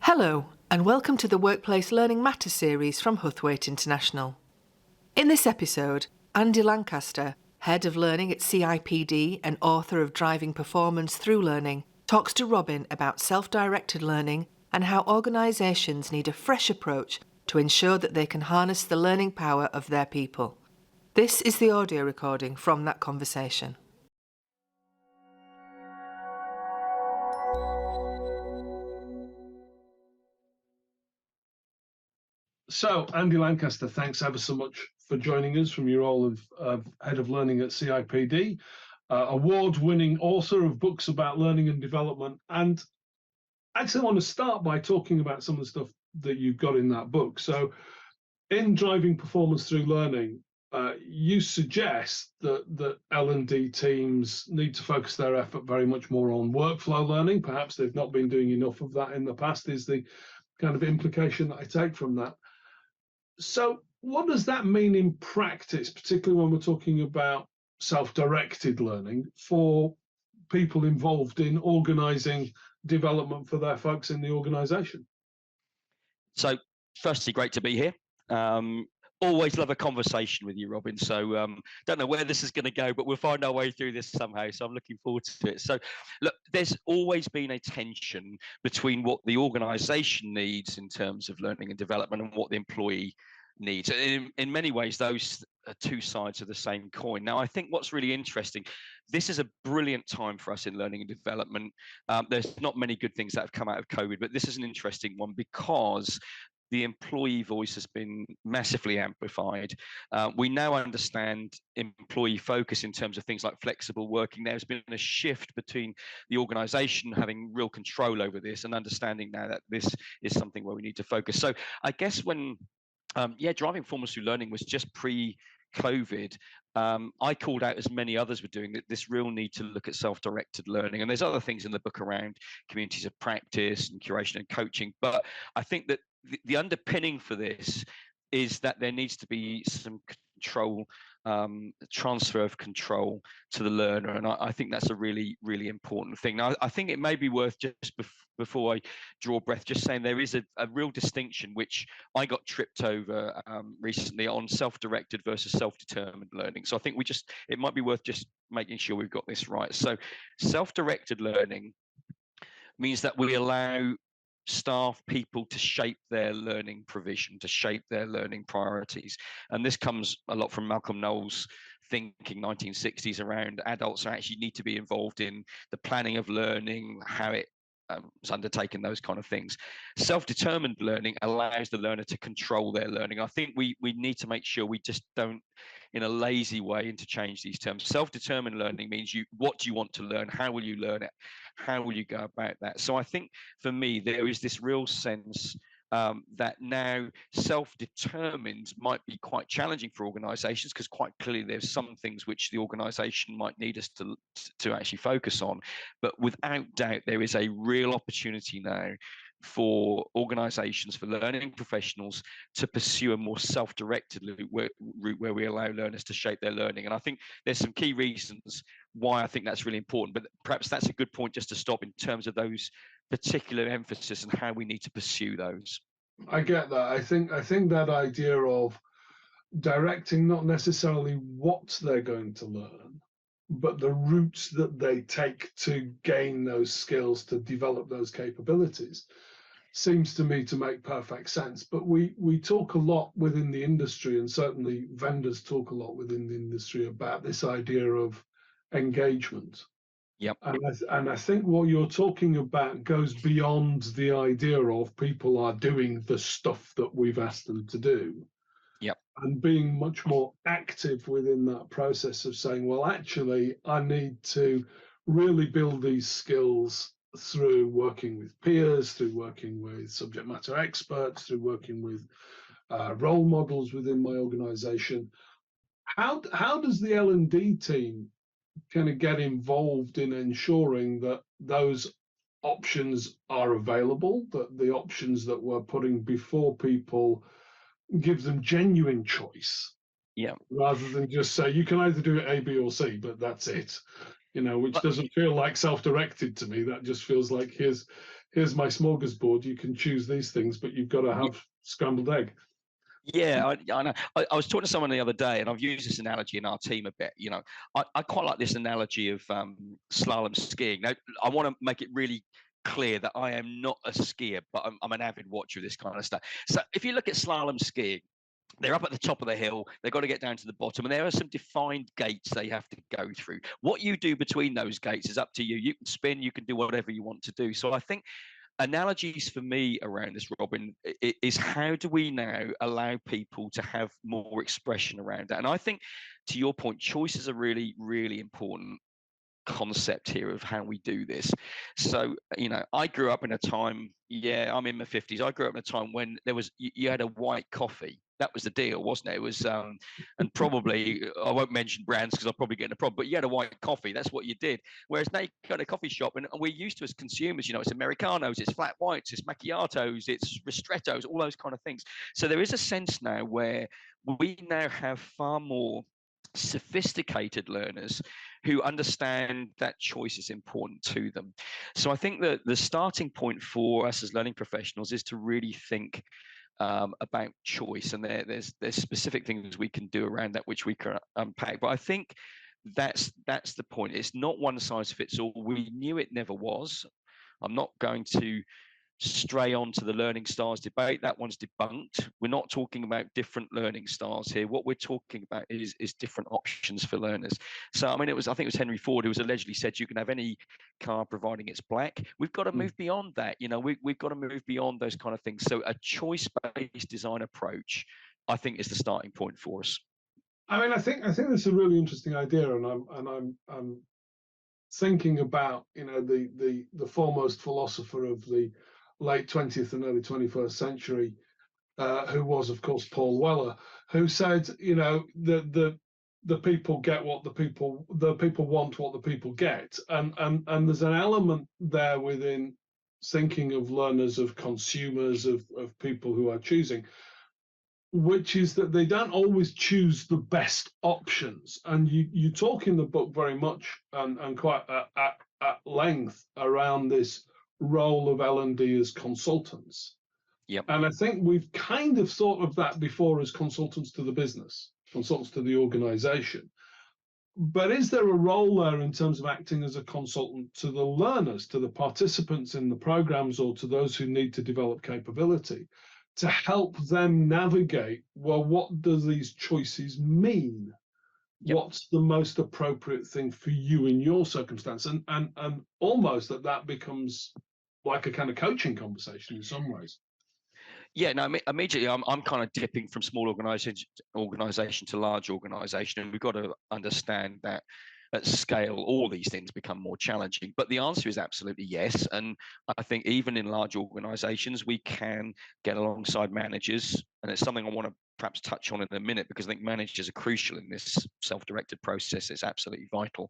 Hello, and welcome to the Workplace Learning Matter series from Huthwaite International. In this episode, Andy Lancaster, Head of Learning at CIPD and author of Driving Performance Through Learning, talks to Robin about self-directed learning and how organisations need a fresh approach to ensure that they can harness the learning power of their people. This is the audio recording from that conversation. So, Andy Lancaster, thanks ever so much for joining us from your role of Head of Learning at CIPD, award-winning author of books about learning and development. And actually, I want to start by talking about some of the stuff that you've got in that book. So, in Driving Performance Through Learning, you suggest that L&D teams need to focus their effort very much more on workflow learning. Perhaps they've not been doing enough of that in the past, is the kind of implication that I take from that. So what does that mean in practice, particularly when we're talking about self-directed learning for people involved in organising development for their folks in the organisation? So firstly, great to be here. Always love a conversation with you, Robin. So don't know where this is going to go, but we'll find our way through this somehow. So I'm looking forward to it. So look, there's always been a tension between what the organisation needs in terms of learning and development and what the employee needs. In many ways, those are two sides of the same coin. Now, I think what's really interesting, this is a brilliant time for us in learning and development. There's not many good things that have come out of COVID, but this is an interesting one because the employee voice has been massively amplified. We now understand employee focus in terms of things like flexible working. There's been a shift between the organisation having real control over this and understanding now that this is something where we need to focus. So I guess when driving performance through learning was just pre-COVID. I called out, as many others were doing, that this real need to look at self-directed learning. And there's other things in the book around communities of practice and curation and coaching. But I think that the underpinning for this is that there needs to be some control, transfer of control to the learner. And I think that's a really, really important thing. Now, I think it may be worth just before I draw breath, just saying there is a real distinction, which I got tripped over recently on self-directed versus self-determined learning. So I think it might be worth just making sure we've got this right. So self-directed learning means that we allow staff, people to shape their learning provision, to shape their learning priorities. And this comes a lot from Malcolm Knowles' thinking, 1960s, around adults actually need to be involved in the planning of learning, how it is undertaken, those kind of things. Self-determined learning allows the learner to control their learning. I think we need to make sure we just don't, in a lazy way, interchange these terms. Self-determined learning means what do you want to learn? How will you learn it? How will you go about that? So I think for me, there is this real sense that now self-determined might be quite challenging for organisations, because quite clearly there's some things which the organisation might need us to actually focus on. But without doubt, there is a real opportunity now for organisations, for learning professionals, to pursue a more self-directed route where we allow learners to shape their learning. And I think there's some key reasons why I think that's really important, but perhaps that's a good point just to stop in terms of those particular emphasis and how we need to pursue those. I get that. I think that idea of directing not necessarily what they're going to learn, but the routes that they take to gain those skills, to develop those capabilities, seems to me to make perfect sense. But we talk a lot within the industry, and certainly vendors talk a lot within the industry, about this idea of engagement. Yep. And I think what you're talking about goes beyond the idea of people are doing the stuff that we've asked them to do. Yep. And being much more active within that process of saying, well, actually, I need to really build these skills through working with peers, through working with subject matter experts, through working with role models within my organization. How does the L&D team kind of get involved in ensuring that those options are available, that the options that we're putting before people give them genuine choice? Yeah. Rather than just say, you can either do it A, B, or C, but that's it, which doesn't feel like self-directed to me. That just feels like here's here's my smorgasbord, you can choose these things, but you've got to have scrambled egg. Yeah, I know. I was talking to someone the other day, and I've used this analogy in our team a bit. I quite like this analogy of slalom skiing. Now, I want to make it really clear that I am not a skier, but I'm an avid watcher of this kind of stuff. So if you look at slalom skiing, they're up at the top of the hill. They've got to get down to the bottom, and there are some defined gates they have to go through. What you do between those gates is up to you. You can spin, you can do whatever you want to do. So I think analogies for me around this, Robin, is how do we now allow people to have more expression around that? And I think, to your point, choice is a really, really important concept here of how we do this. So, I grew up in a time, I'm in my 50s. I grew up in a time when there was, you had a white coffee. That was the deal, wasn't it? It was, and probably, I won't mention brands because I'll probably get in a problem, but you had a white coffee. That's what you did. Whereas now you go to a coffee shop and we're used to, as consumers, it's Americanos, it's flat whites, it's macchiatos, it's ristrettos, all those kind of things. So there is a sense now where we now have far more sophisticated learners who understand that choice is important to them. So I think that the starting point for us as learning professionals is to really think about choice, and there's specific things we can do around that which we can unpack. But I think that's the point. It's not one size fits all. We knew it never was. I'm not going to stray onto the learning styles debate. That one's debunked. We're not talking about different learning styles here. What we're talking about is different options for learners. So, I think it was Henry Ford who was allegedly said you can have any car providing it's black. We've got to move beyond that. We've got to move beyond those kind of things. So a choice-based design approach, I think, is the starting point for us. I think that's a really interesting idea, and I'm thinking about the foremost philosopher of the late 20th and early 21st century, who was, of course, Paul Weller, who said, the people get what the people want what the people get, and there's an element there within thinking of learners, of consumers, of people who are choosing, which is that they don't always choose the best options. And you talk in the book very much and quite at length around this role of L&D as consultants. Yep. And I think we've kind of thought of that before as consultants to the business, consultants to the organization. But is there a role there in terms of acting as a consultant to the learners, to the participants in the programs, or to those who need to develop capability, to help them navigate, well, what do these choices mean? Yep. What's the most appropriate thing for you in your circumstance? And almost that becomes like a kind of coaching conversation in some ways. Yeah, no, immediately I'm kind of tipping from small organization to large organization, and we've got to understand that at scale, all these things become more challenging. But the answer is absolutely yes. And I think even in large organizations, we can get alongside managers, and it's something I want to perhaps touch on in a minute, because I think managers are crucial in this self-directed process. It's absolutely vital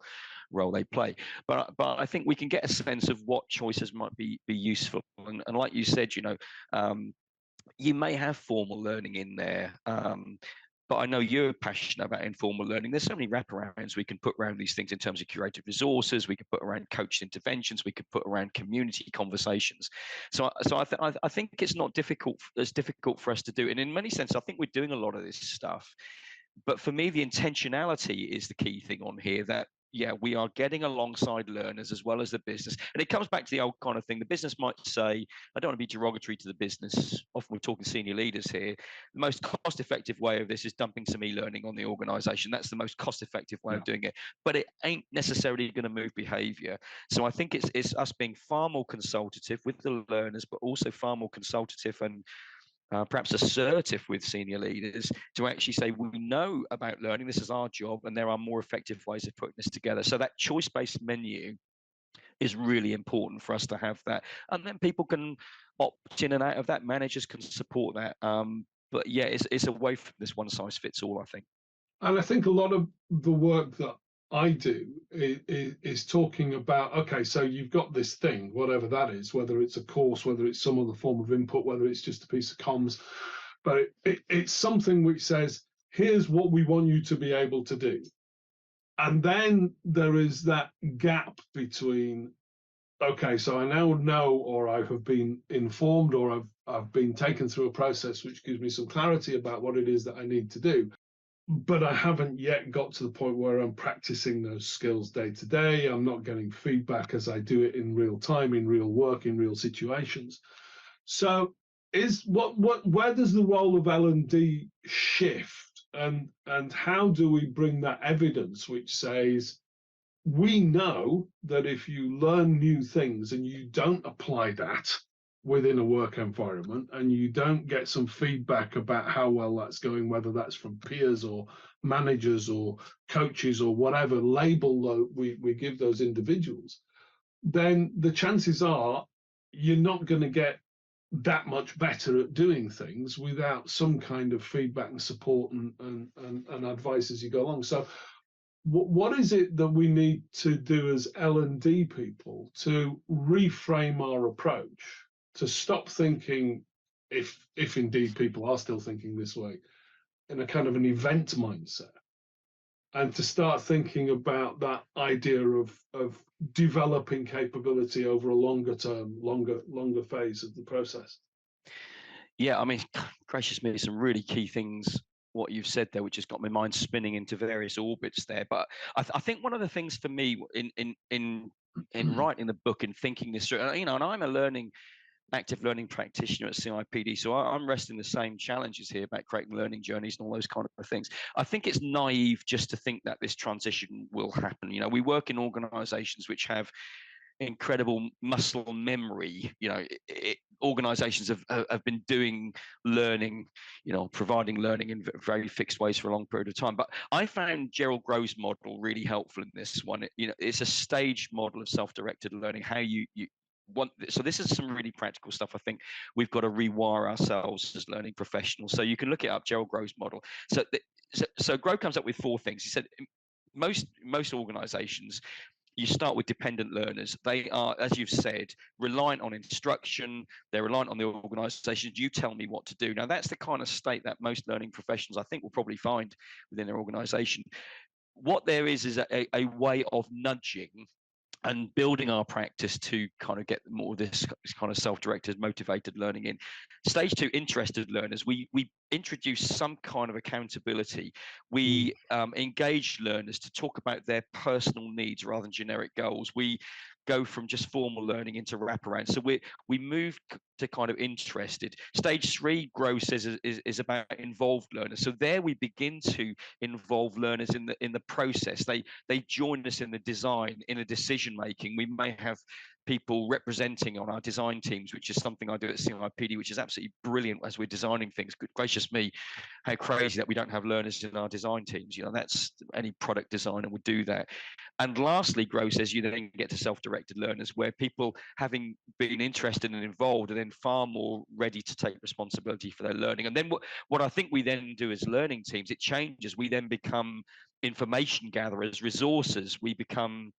role they play. But I think we can get a sense of what choices might be useful. And like you said, you may have formal learning in there, but I know you're passionate about informal learning. There's so many wraparounds we can put around these things in terms of curated resources. We can put around coached interventions. We could put around community conversations. So I think it's not difficult for us to do. And in many senses, I think we're doing a lot of this stuff. But for me, the intentionality is the key thing on here, that we are getting alongside learners as well as the business. And it comes back to the old kind of thing. The business might say, I don't want to be derogatory to the business. Often we're talking senior leaders here. The most cost-effective way of this is dumping some e-learning on the organization. That's the most cost-effective way of doing it. But it ain't necessarily going to move behavior. So I think it's us being far more consultative with the learners, but also far more consultative and perhaps assertive with senior leaders to actually say, we know about learning, this is our job, and there are more effective ways of putting this together. So that choice-based menu is really important for us to have that. And then people can opt in and out of that. Managers can support that. But it's away from this one-size-fits-all, I think. And I think a lot of the work that I do is talking about, okay, so you've got this thing, whatever that is, whether it's a course, whether it's some other form of input, whether it's just a piece of comms, but it's something which says, here's what we want you to be able to do. And then there is that gap between okay, so I now know, or I have been informed, or I've been taken through a process which gives me some clarity about what it is that I need to do. But I haven't yet got to the point where I'm practicing those skills day to day. I'm not getting feedback as I do it in real time, in real work, in real situations. So where does the role of L&D shift, and how do we bring that evidence which says we know that if you learn new things and you don't apply that within a work environment and you don't get some feedback about how well that's going, whether that's from peers or managers or coaches or whatever label we give those individuals, then the chances are you're not going to get that much better at doing things without some kind of feedback and support and advice as you go along. So what is it that we need to do as L&D people to reframe our approach, to stop thinking, if indeed people are still thinking this way, in a kind of an event mindset, and to start thinking about that idea of developing capability over a longer term, longer phase of the process? Yeah, I mean, gracious me, some really key things what you've said there, which has got my mind spinning into various orbits there. But I think one of the things for me in writing the book and thinking this through, and I'm a active learning practitioner at CIPD, so I'm wrestling the same challenges here about creating learning journeys and all those kind of things. I think it's naive just to think that this transition will happen. We work in organisations which have incredible muscle memory. Organizations have been doing learning, providing learning in very fixed ways for a long period of time. But I found Gerald Grove's model really helpful in this one. It's a staged model of self-directed learning, how you want. So this is some really practical stuff. I think we've got to rewire ourselves as learning professionals. So you can look it up, Gerald Grove's model. So Grove comes up with 4 things. He said most organizations, you start with dependent learners. They are, as you've said, reliant on instruction. They're reliant on the organization. You tell me what to do. Now, that's the kind of state that most learning professionals, I think, will probably find within their organization. What there is a way of nudging and building our practice to kind of get more of this kind of self-directed, motivated learning in. Stage 2, interested learners. We introduce some kind of accountability. We engage learners to talk about their personal needs rather than generic goals. We go from just formal learning into wraparound. So we move to kind of interested. Stage 3, Grove says, is about involved learners. So there we begin to involve learners in the process. They join us in the design, in the decision making. We may have people representing on our design teams, which is something I do at CIPD, which is absolutely brilliant as we're designing things. Good gracious me, how crazy that we don't have learners in our design teams. That's any product designer would do that. And lastly, Grove says you then get to self-directed learners, where people, having been interested and involved, are then far more ready to take responsibility for their learning. And then what I think we then do as learning teams, it changes. We then become information gatherers, resources. We become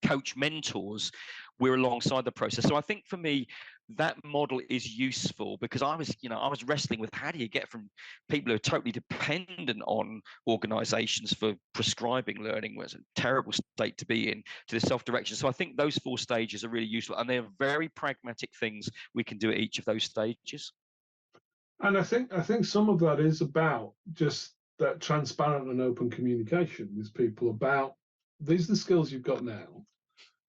coach mentors. We're alongside the process. So I think for me, that model is useful, because I was wrestling with, how do you get from people who are totally dependent on organizations for prescribing learning, where it's a terrible state to be in, to the self-direction. So I think those 4 stages are really useful, and they're very pragmatic things we can do at each of those stages. And I think some of that is about just that transparent and open communication with people about, these are the skills you've got now.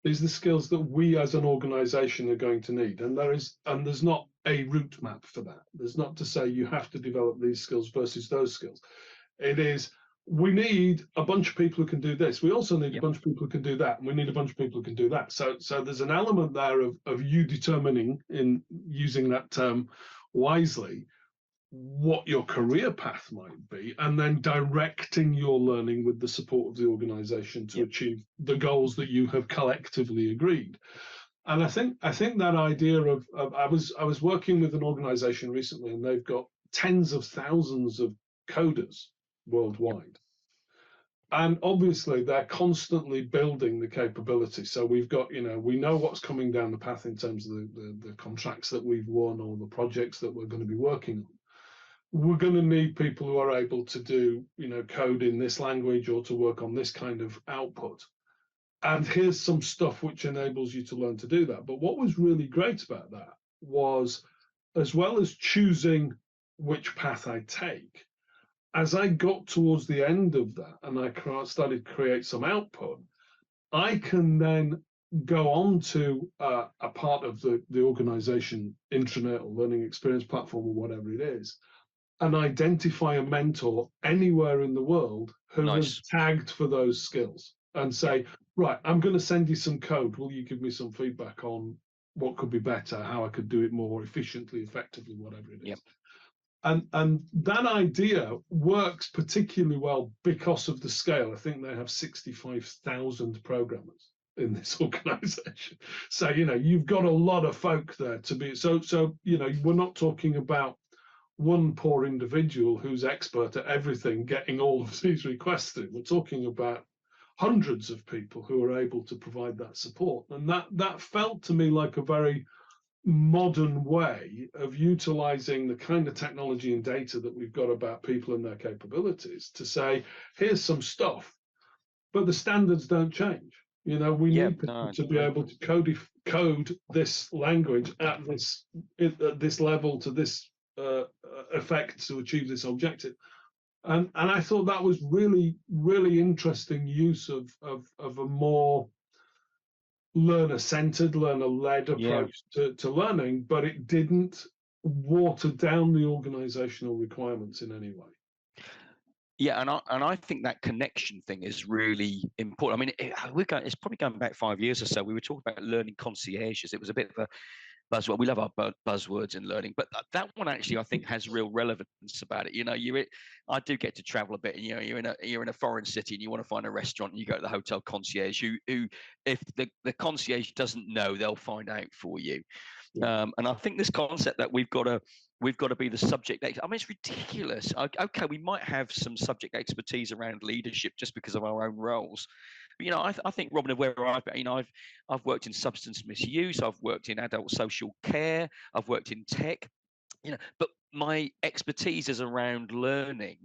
These are the skills that we as an organization are going to need. And there's not a route map for that. There's not to say you have to develop these skills versus those skills. It is, we need a bunch of people who can do this. We also need a bunch of people who can do that. And we need a bunch of people who can do that. So there's an element there of you determining, in using that term wisely, what your career path might be, and then directing your learning with the support of the organization to achieve the goals that you have collectively agreed. And I think that idea of I was working with an organization recently, and they've got tens of thousands of coders worldwide. And obviously they're constantly building the capability. So we've got, we know what's coming down the path in terms of the contracts that we've won, or the projects that we're going to be working on. We're going to need people who are able to do, code in this language, or to work on this kind of output. and here's some stuff which enables you to learn to do that. But what was really great about that was, as well as choosing which path I take, as I got towards the end of that and I started to create some output, I can then go on to a part of the organization intranet or learning experience platform or whatever it is, and identify a mentor anywhere in the world who has tagged for those skills and say, right, I'm going to send you some code. Will you give me some feedback on what could be better, how I could do it more efficiently, effectively, whatever it is? Yep. And that idea works particularly well because of the scale. I think they have 65,000 programmers in this organization. So, you've got a lot of folk there to be. So, we're not talking about one poor individual who's expert at everything getting all of these requests through. We're talking about hundreds of people who are able to provide that support. And that felt to me like a very modern way of utilizing the kind of technology and data that we've got about people and their capabilities to say, here's some stuff, but the standards don't change. We need people to be able to code this language at this level to this effect to achieve this objective. And I thought that was really, really interesting use of a more learner-centered, learner-led approach to learning, but it didn't water down the organizational requirements in any way. Yeah, and I think that connection thing is really important. I mean, it's probably going back 5 years or so. We were talking about learning concierges. It was a bit of a buzzword. We love our buzzwords in learning, but that one actually I think has real relevance about it. I do get to travel a bit, and you're in a foreign city and you want to find a restaurant, and you go to the hotel concierge who if the concierge doesn't know, they'll find out for you. And I think this concept that we've got to be the subject. I mean, it's ridiculous. Okay, we might have some subject expertise around leadership just because of our own roles. But, I think, Robin, of where I've been, I've worked in substance misuse. I've worked in adult social care. I've worked in tech. But my expertise is around learning.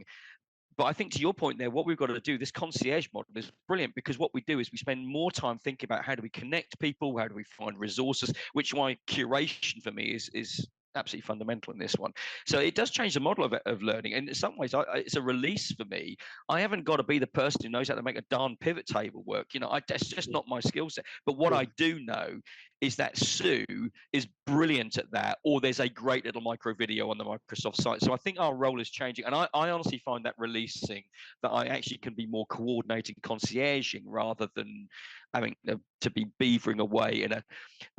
But I think to your point there, what we've got to do, this concierge model is brilliant, because what we do is we spend more time thinking about how do we connect people, how do we find resources, which why curation for me is absolutely fundamental in this one. So it does change the model of learning. And in some ways, it's a release for me. I haven't got to be the person who knows how to make a darn pivot table work. That's just not my skill set. But what I do know is that Sue is brilliant at that, or there's a great little micro video on the Microsoft site. So I think our role is changing. And I honestly find that releasing, that I actually can be more coordinating, concierging, rather than having to be beavering away and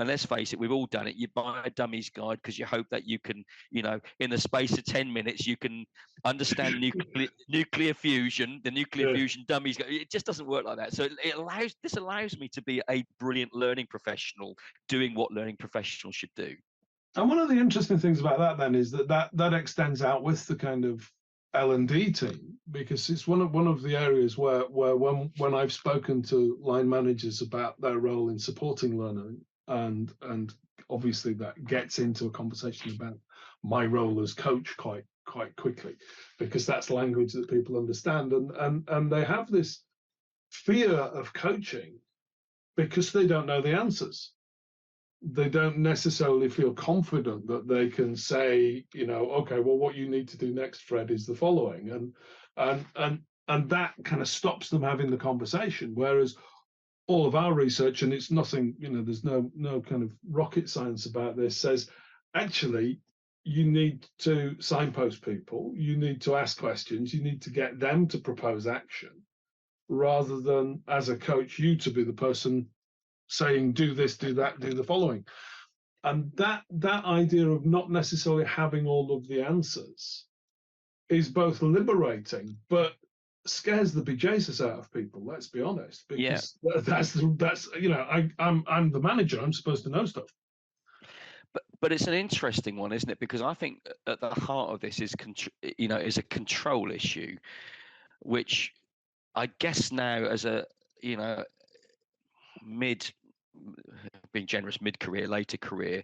let's face it, we've all done it. You buy a dummies guide because you hope that you can, in the space of 10 minutes, you can understand nuclear fusion, the nuclear fusion dummies. It just doesn't work like that. So this allows me to be a brilliant learning professional doing what learning professionals should do. And one of the interesting things about that then is that extends out with the kind of L&D team, because it's one of the areas where when I've spoken to line managers about their role in supporting learning, and obviously that gets into a conversation about my role as coach quite quickly, because that's language that people understand, and they have this fear of coaching because they don't know the answers. They don't necessarily feel confident that they can say, okay, well, what you need to do next, Fred, is the following, and that kind of stops them having the conversation. Whereas all of our research, and it's nothing, there's no kind of rocket science about this, says actually you need to signpost people, you need to ask questions, you need to get them to propose action, rather than as a coach you to be the person saying do this, do that, do the following. And that idea of not necessarily having all of the answers is both liberating, but scares the bejesus out of people. Let's be honest, because that's I'm the manager. I'm supposed to know stuff. But it's an interesting one, isn't it? Because I think at the heart of this is is a control issue, which I guess now as a being generous, mid-career, later career,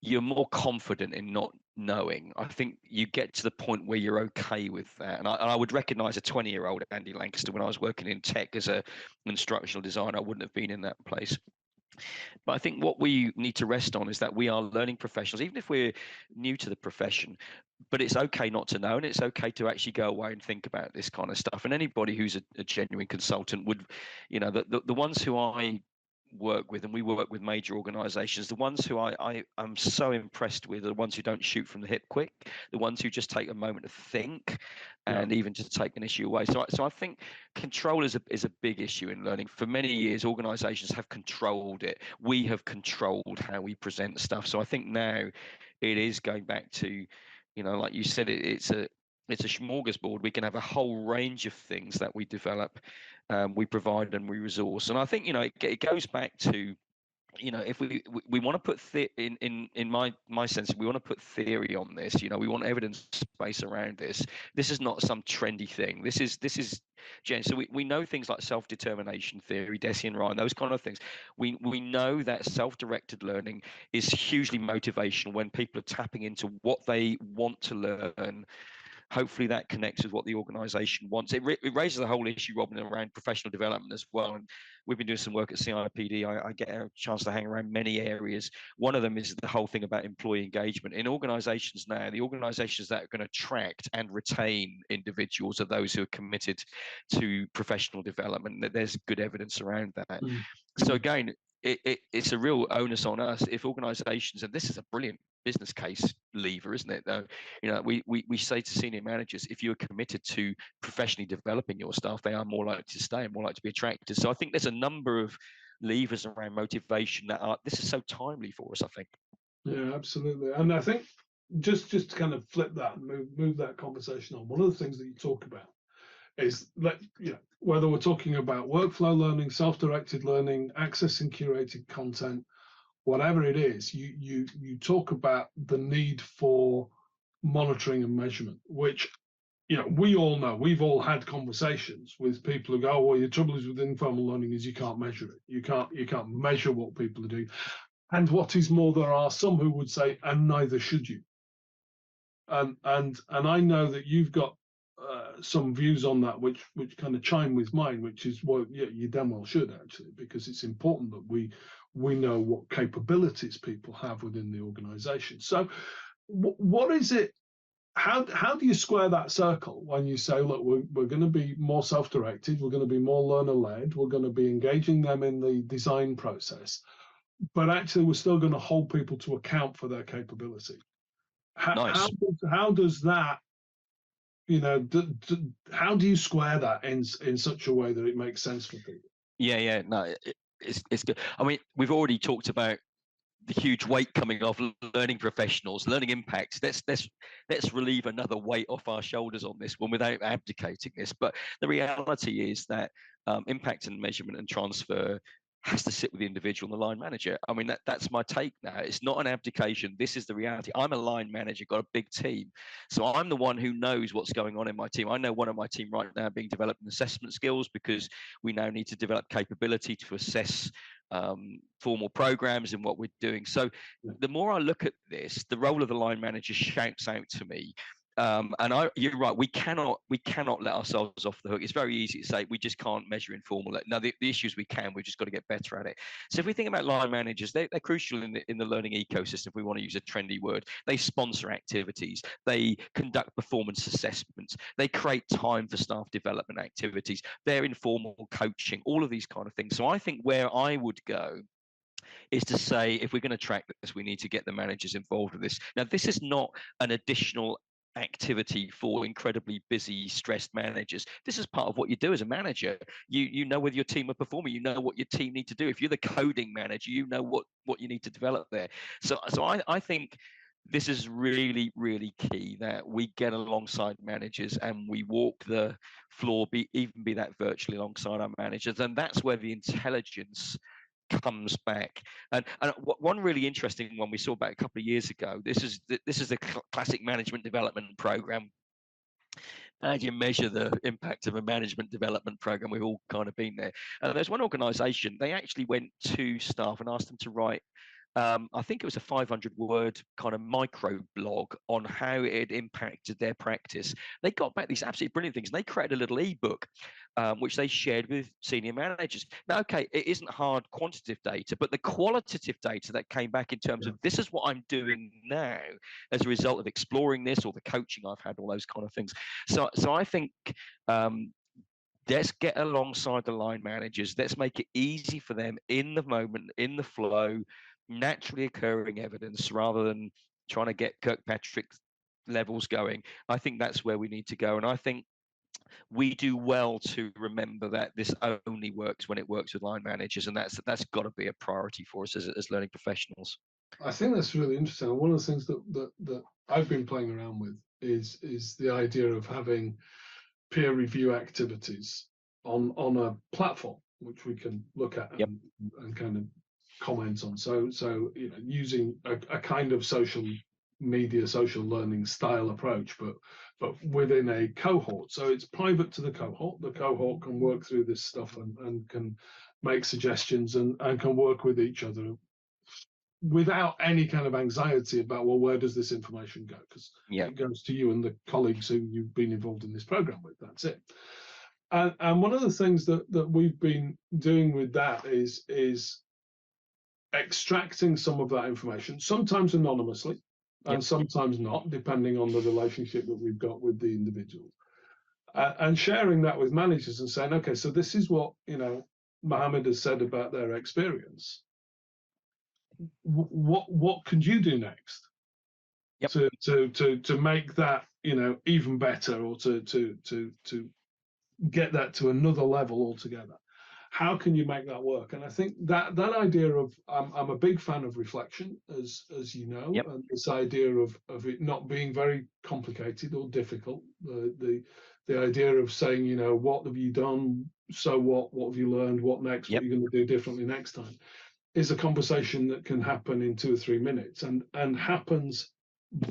you're more confident in not knowing. I think you get to the point where you're okay with that. And I would recognize a 20-year-old Andy Lancaster when I was working in tech as an instructional designer. I wouldn't have been in that place. But I think what we need to rest on is that we are learning professionals, even if we're new to the profession. But it's okay not to know, and it's okay to actually go away and think about this kind of stuff. And anybody who's a genuine consultant would, the ones who I work with, and we work with major organizations, the ones who I'm so impressed with are the ones who don't shoot from the hip quick, the ones who just take a moment to think and even to take an issue away. So I think control is a big issue in learning. For many years, organizations have controlled it. We have controlled how we present stuff. So I think now it is going back to, like you said, it's a smorgasbord. We can have a whole range of things that we develop, we provide, and we resource. And I think it goes back to, if we want to put in my sense, we want to put theory on this. We want evidence base around this. This is not some trendy thing. This is so we know things like self-determination theory, Deci and Ryan, those kind of things. We know that self-directed learning is hugely motivational when people are tapping into what they want to learn. Hopefully that connects with what the organization wants. It raises the whole issue, Robin, around professional development as well. And we've been doing some work at CIPD. I get a chance to hang around many areas. One of them is the whole thing about employee engagement. In organizations now, the organizations that are going to attract and retain individuals are those who are committed to professional development. There's good evidence around that. So again, it's a real onus on us if organizations, and this is a brilliant business case lever, isn't it? We say to senior managers, if you're committed to professionally developing your staff, they are more likely to stay and more likely to be attracted. So I think there's a number of levers around motivation this is so timely for us, I think. Yeah, absolutely. And I think just to kind of flip that and move that conversation on, one of the things that you talk about is that, whether we're talking about workflow learning, self-directed learning, accessing curated content, whatever it is, you talk about the need for monitoring and measurement, which we all know. We've all had conversations with people who go, "Oh, well, your trouble is with informal learning is you can't measure it. You can't measure what people are doing." And what is more, there are some who would say, "And neither should you." And I know that you've got some views on that, which kind of chime with mine, which is, well, yeah, you damn well should, actually, because it's important that we know what capabilities people have within the organization. So what is it, how do you square that circle when you say, look, we're going to be more self-directed, we're going to be more learner-led, we're going to be engaging them in the design process, but actually we're still going to hold people to account for their capability? Nice. How does that, how do you square that in such a way that it makes sense for people? Yeah, no, it's good. I mean, we've already talked about the huge weight coming off learning professionals, learning impacts. Let's relieve another weight off our shoulders on this one without abdicating this. But the reality is that impact and measurement and transfer has to sit with the individual and the line manager. I mean, that's my take now. It's not an abdication. This is the reality. I'm a line manager, got a big team. So I'm the one who knows what's going on in my team. I know one of my team right now being developed in assessment skills because we now need to develop capability to assess formal programs and what we're doing. So the more I look at this, the role of the line manager shouts out to me. You're right. We cannot let ourselves off the hook. It's very easy to say we just can't measure informal. Now the issue is we can. We've just got to get better at it. So if we think about line managers, they're crucial in the learning ecosystem. If we want to use a trendy word, they sponsor activities. They conduct performance assessments. They create time for staff development activities. They're informal coaching. All of these kind of things. So I think where I would go is to say, if we're going to track this, we need to get the managers involved with this. Now, this is not an additional activity for incredibly busy, stressed managers. This is part of what you do as a manager. You know whether your team are performing. You know what your team need to do. If you're the coding manager, you know what you need to develop there. So I think this is really, really key that we get alongside managers and we walk the floor, be that virtually alongside our managers. And that's where the intelligence comes back. And one really interesting one we saw back a couple of years ago. This is the classic management development program. How do you measure the impact of a management development program? We've all kind of been there. There's one organization, they actually went to staff and asked them to write I think it was a 500-word kind of micro blog on how it impacted their practice. They got back these absolutely brilliant things. And they created a little ebook, which they shared with senior managers. Now, okay, it isn't hard quantitative data, but the qualitative data that came back in terms of this is what I'm doing now as a result of exploring this, or the coaching I've had, all those kind of things. So I think let's get alongside the line managers. Let's make it easy for them in the moment, in the flow, naturally occurring evidence, rather than trying to get Kirkpatrick levels going. I think that's where we need to go. And I think we do well to remember that this only works when it works with line managers, and that's got to be a priority for us as learning professionals. I think that's really interesting. One of the things that I've been playing around with is the idea of having peer review activities on a platform which we can look at and kind of comment on. So using a kind of social media, social learning style approach, but within a cohort. So it's private to the cohort. The cohort can work through this stuff and can make suggestions and can work with each other without any kind of anxiety about, well, where does this information go? Because it goes to you and the colleagues who you've been involved in this program with. That's it. And one of the things that we've been doing with that is extracting some of that information, sometimes anonymously and sometimes not, depending on the relationship that we've got with the individual, and sharing that with managers and saying, okay, so this is what Mohammed has said about their experience. What can you do next to make that even better, or to get that to another level altogether? How can you make that work? And I think that idea of I'm a big fan of reflection, as you know, and this idea of it not being very complicated or difficult. The idea of saying, what have you done? So what have you learned? What next? What are you going to do differently next time? Is a conversation that can happen in 2 or 3 minutes, and happens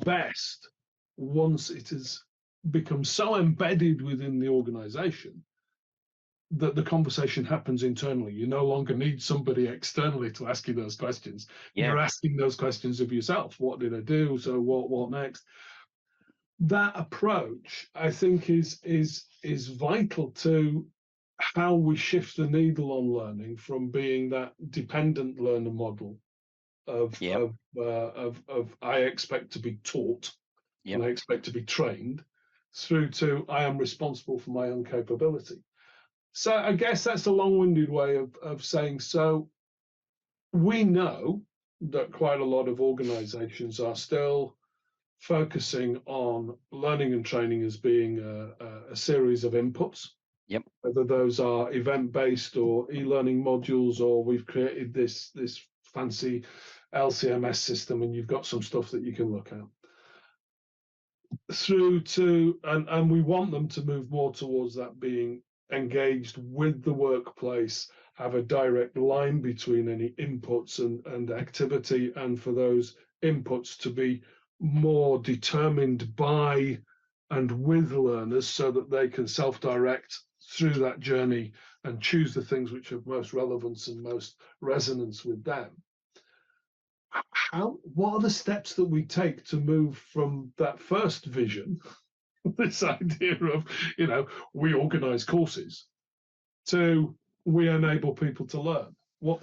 best once it has become so embedded within the organization that the conversation happens internally. You no longer need somebody externally to ask you those questions. You're asking those questions of yourself. What did I do? So what next? That approach, I think, is vital to how we shift the needle on learning from being that dependent learner model of I expect to be taught and I expect to be trained, through to I am responsible for my own capability. So I guess that's a long-winded way of saying, so we know that quite a lot of organizations are still focusing on learning and training as being a series of inputs. Whether those are event-based or e-learning modules, or we've created this fancy LCMS system and you've got some stuff that you can look at. Through to, and we want them to move more towards that being engaged with the workplace, have a direct line between any inputs and activity, and for those inputs to be more determined by and with learners, so that they can self-direct through that journey and choose the things which have most relevance and most resonance with them. What are the steps that we take to move from that first vision, this idea of, we organize courses, to we enable people to learn? What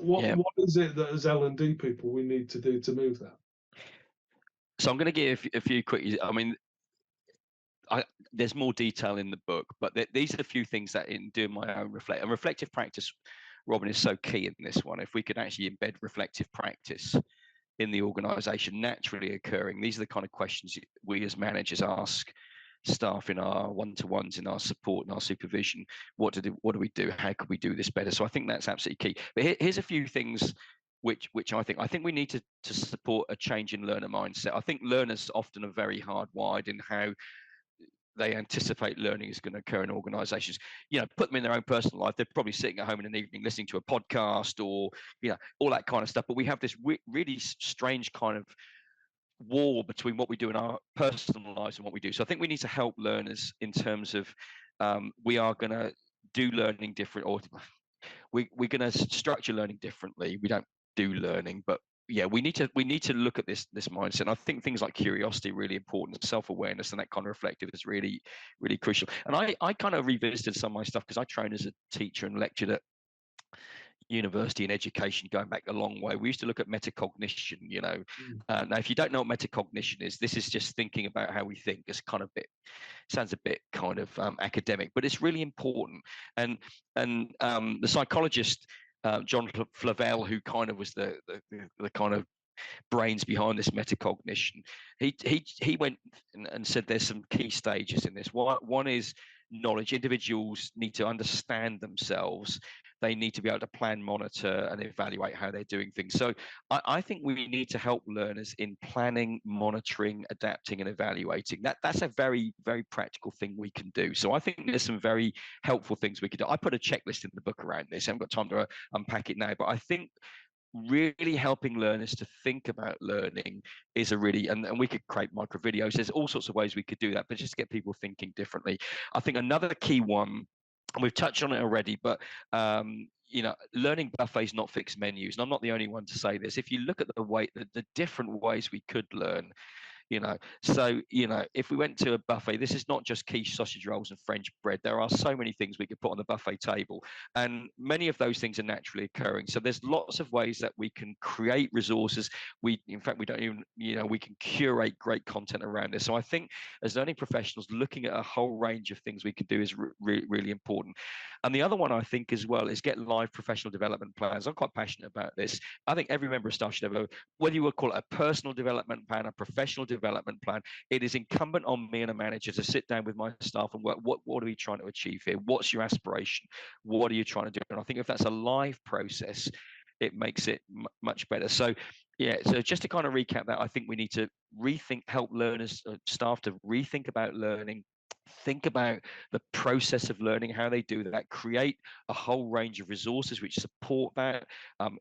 is it that as L&D people we need to do to move that? So I'm going to give a few quick, there's more detail in the book, but these are a few things that in doing my own reflective practice, Robin, is so key in this one. If we could actually embed reflective practice in the organization naturally occurring, these are the kind of questions we as managers ask staff in our one-to-ones, in our support, in our supervision. What do we do? How could we do this better? So I think that's absolutely key. But here's a few things which I think we need to support a change in learner mindset. I think learners often are very hardwired in how they anticipate learning is going to occur in organizations. Put them in their own personal life, they're probably sitting at home in an evening listening to a podcast, or all that kind of stuff. But we have this really strange kind of war between what we do in our personal lives and what we do. So I think we need to help learners in terms of we are going to do learning different, or we're going to structure learning differently. We don't do learning, but yeah, we need to look at this mindset. And I think things like curiosity are really important, self-awareness, and that kind of reflective is really, really crucial. And I kind of revisited some of my stuff because I trained as a teacher and lectured at university and education going back a long way. We used to look at metacognition, you know. Now, if you don't know what metacognition is, this is just thinking about how we think. It's kind of sounds a bit kind of academic, but it's really important. And the psychologist John Flavel, who kind of was the kind of brains behind this metacognition, he went and said there's some key stages in this. One is knowledge. Individuals need to understand themselves. They need to be able to plan, monitor, and evaluate how they're doing things. So I think we need to help learners in planning, monitoring, adapting, and evaluating. That's a very, very practical thing we can do. So I think there's some very helpful things we could do. I put a checklist in the book around this. I haven't got time to unpack it now, but I think really helping learners to think about learning is a really, and we could create micro videos. There's all sorts of ways we could do that, but just get people thinking differently. I think another key one, and we've touched on it already, but you know, learning buffets, not fixed menus. And I'm not the only one to say this. If you look at the different ways we could learn, you know, so, you know, if we went to a buffet, this is not just quiche sausage rolls and French bread. There are so many things we could put on the buffet table, and many of those things are naturally occurring. So there's lots of ways that we can create resources. In fact, we don't even, you know, we can curate great content around this. So I think as learning professionals, looking at a whole range of things we can do is really important. And the other one I think as well is get live professional development plans. I'm quite passionate about this. I think every member of staff should have whether you would call it a personal development plan, a professional development plan. It is incumbent on me and a manager to sit down with my staff and work, what are we trying to achieve here? What's your aspiration? What are you trying to do? And I think if that's a live process, it makes it much better. So yeah, so just to kind of recap that, I think we need to help learners, staff to rethink about learning, think about the process of learning, how they do that, create a whole range of resources which support that,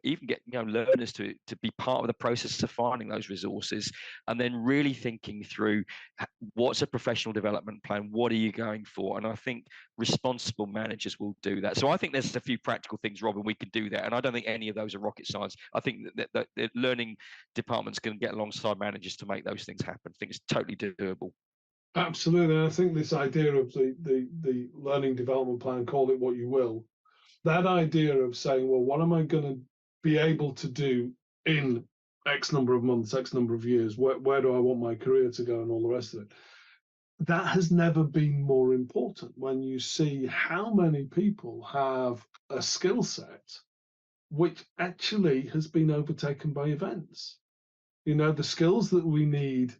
even get, you know, learners to be part of the process of finding those resources, and then really thinking through what's a professional development plan, what are you going for? And I think responsible managers will do that. So I think there's a few practical things, Robin, we can do that, and I don't think any of those are rocket science. I think that learning departments can get alongside managers to make those things happen. I think it's totally doable. Absolutely. And I think this idea of the learning development plan, call it what you will, that idea of saying, well, what am I going to be able to do in X number of months, X number of years? Where do I want my career to go and all the rest of it? That has never been more important when you see how many people have a skill set which actually has been overtaken by events. You know, the skills that we need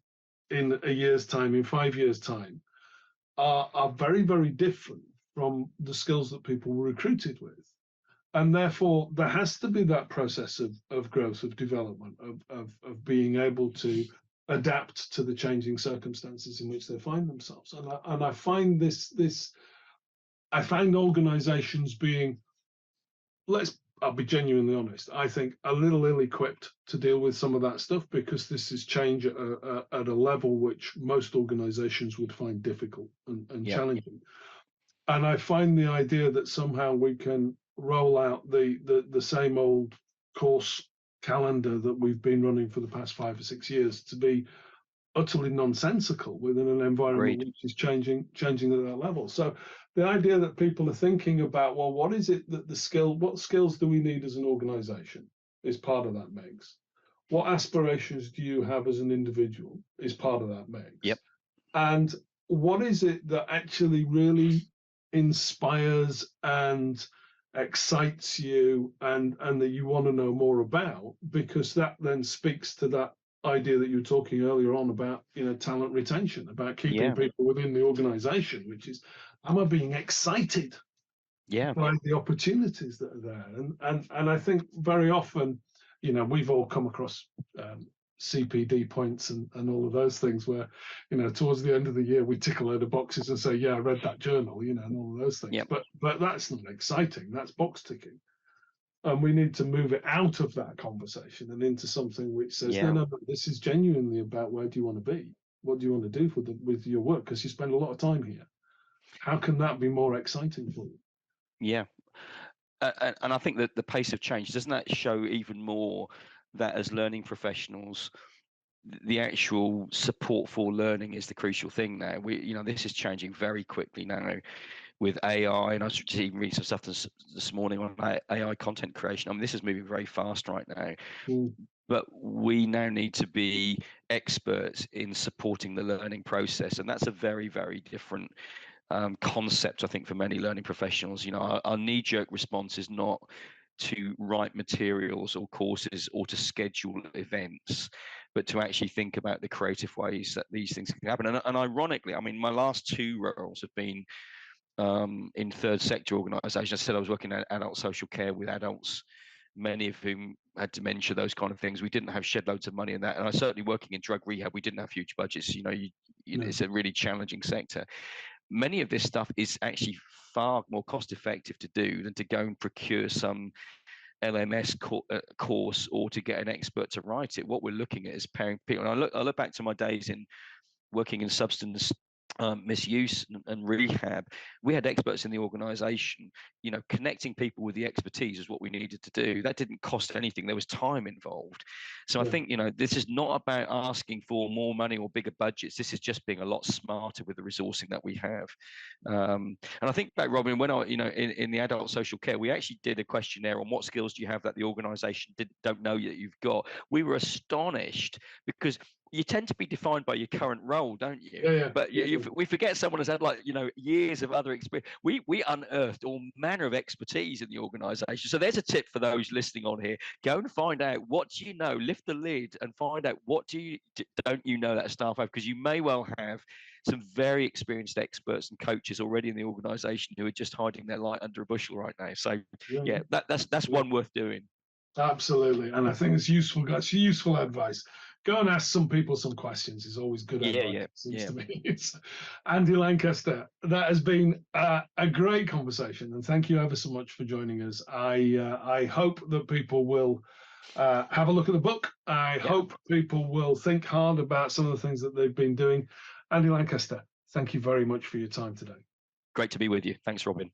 in a year's time, in 5 years' time, are very, very different from the skills that people were recruited with. And therefore, there has to be that process of growth, of development, of being able to adapt to the changing circumstances in which they find themselves. And I find I find organizations being, I'll be genuinely honest, I think a little ill-equipped to deal with some of that stuff, because this is change at a level which most organizations would find difficult and challenging. And I find the idea that somehow we can roll out the same old course calendar that we've been running for the past 5 or 6 years to be utterly nonsensical within an environment which is changing at that level. So the idea that people are thinking about, well, what is it that what skills do we need as an organization is part of that mix. What aspirations do you have as an individual is part of that mix. Yep. And what is it that actually really inspires and excites you and that you want to know more about, because that then speaks to that idea that you were talking earlier on about, you know, talent retention, about keeping people within the organization, which is, am I being excited by the opportunities that are there? And I think very often, you know, we've all come across CPD points and all of those things where, you know, towards the end of the year we tick a load of boxes and say, yeah, I read that journal, you know, and all of those things. But that's not exciting, that's box ticking. And we need to move it out of that conversation and into something which says, no, this is genuinely about where do you want to be? What do you want to do with your work? Because you spend a lot of time here. How can that be more exciting for you? Yeah. And I think that the pace of change, doesn't that show even more that as learning professionals, the actual support for learning is the crucial thing now. This is changing very quickly now with AI, and I was just even reading some stuff this morning on AI content creation. I mean, this is moving very fast right now. But we now need to be experts in supporting the learning process, and that's a very, very different concept, I think, for many learning professionals. Our knee-jerk response is not to write materials or courses or to schedule events, but to actually think about the creative ways that these things can happen. And ironically, I mean, my last two roles have been in third sector organisations. I said I was working in adult social care with adults, many of whom had dementia, those kind of things. We didn't have shed loads of money in that. And I certainly working in drug rehab, we didn't have huge budgets. It's a really challenging sector. Many of this stuff is actually far more cost effective to do than to go and procure some LMS course or to get an expert to write it. What we're looking at is pairing people. And I look back to my days in working in substance misuse and rehab. We had experts in the organization. Connecting people with the expertise is what we needed to do. That didn't cost anything. There was time involved. So I think this is not about asking for more money or bigger budgets. This is just being a lot smarter with the resourcing that we have. And I think back, Robin, when I in the adult social care, we actually did a questionnaire on what skills do you have that the organization don't know that you've got. We were astonished because you tend to be defined by your current role, don't you? But we forget someone has had years of other experience. We unearthed all manner of expertise in the organisation. So there's a tip for those listening on here: go and find out what do you know. Lift the lid and find out what don't you know that staff have, because you may well have some very experienced experts and coaches already in the organisation who are just hiding their light under a bushel right now. So that's one worth doing. Absolutely, and I think it's useful. That's useful advice. Go and ask some people some questions. It's always good advice. Seems to me. Andy Lancaster, that has been a great conversation, and thank you ever so much for joining us. I hope that people will have a look at the book. I hope people will think hard about some of the things that they've been doing. Andy Lancaster, thank you very much for your time today. Great to be with you. Thanks, Robin.